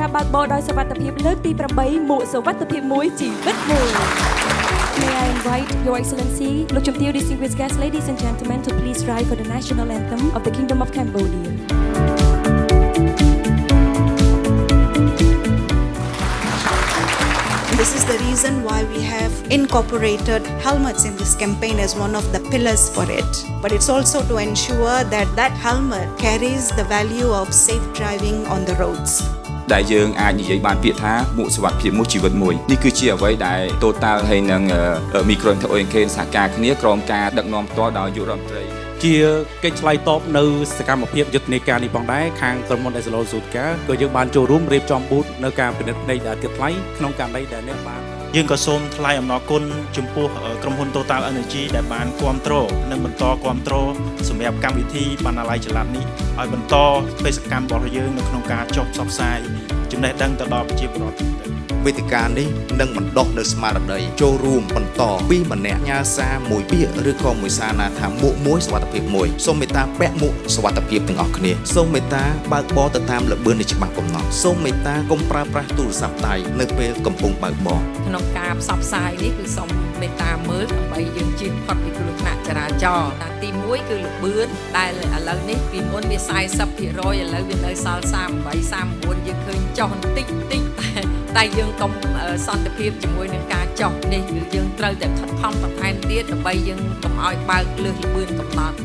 ការបើកបរដោយសុវត្ថិភាពលើកទី8មួកសុវត្ថិភាពមួយជីវិតមួយ May I invite Your Excellency លោកជំទាវ Distinguished guests, ladies and gentlemen, to please rise for the national anthem of the Kingdom of Cambodia. This is the reason why we have incorporated helmets in this campaign as one of the pillars for it. But it's also to ensure that that helmet carries the value of safe driving on the roads. ដែលយើងអាចនិយាយបានពាក្យថាមួកសុវត្ថិភាពមួយជីវិតមួយនេះគឺជាអ្វីដែល Total ហើយនឹង Micro ONK សហការគ្នាក្រោមការដឹកនាំផ្ទាល់ដោយយុរដ្ឋមន្ត្រីជាកិច្ចឆ្លើយតបនៅសកម្មភាពយុទ្ធនាការនេះផងដែរខាងក្រុមហ៊ុន Esalo Zotka ក៏យើងបានចូលរួមរៀបចំប៊ូតនៅការពិនិត្យភ្នែកដែលទៀតថ្លៃក្នុងករណីដែលអ្នកបានយើងក៏សូមថ្លែងអំណរគុណចំពោះក្រុមហ៊ុន Total Energy ដែលបានគាំទ្រនិងបន្តគាំទ្រសម្រាប់កម្មវិធីបណ្ណាល័យចល័តនេះឲ្យបន្តបេសកកម្មរបស់យើងនៅក្នុងការចុះផ្សព្វផ្សាយចំណេះដឹងទៅដល់ប្រជាពលរដ្ឋវេទិកានេះនឹងបណ្ដុះនៅស្មារតីចូលរួមបន្តពីម្នាក់ញ៉ាសារមួយពាក្យឬក៏មួយសារណាថាមួកមួយសុវត្ថិភាពមួយសូមមេត្តាពាក់មួកសុវត្ថិភាពទាំងអស់គ្នាសូមមេត្តាបើកបរទៅតាមល្បឿននៃច្បាប់កំណត់សូមមេត្តាកុំប្រើប្រាស់ទូរស័ព្ទដៃនៅពេលកំពុងបើកបរក្នុងការផ្សព្វផ្សាយនេះគឺសូមមេត្តាមើលដើម្បីយើងជៀសផុតពីគ្រោះថ្នាក់ចរាចរណ៍ទី1គឺល្បឿនដែលឥឡូវនេះពីមុនវា 40% ឥឡូវវានៅសល់ 38 39 យើងឃើញចុះបន្តិចតែយើងកុំសន្តិភាពជាមួយនឹងការចុះនេះគឺយើងត្រូវតែខិតខំបន្ថែមទៀតដើម្បីយើងកុំឲ្យបើកលើសល្បឿនកំណត់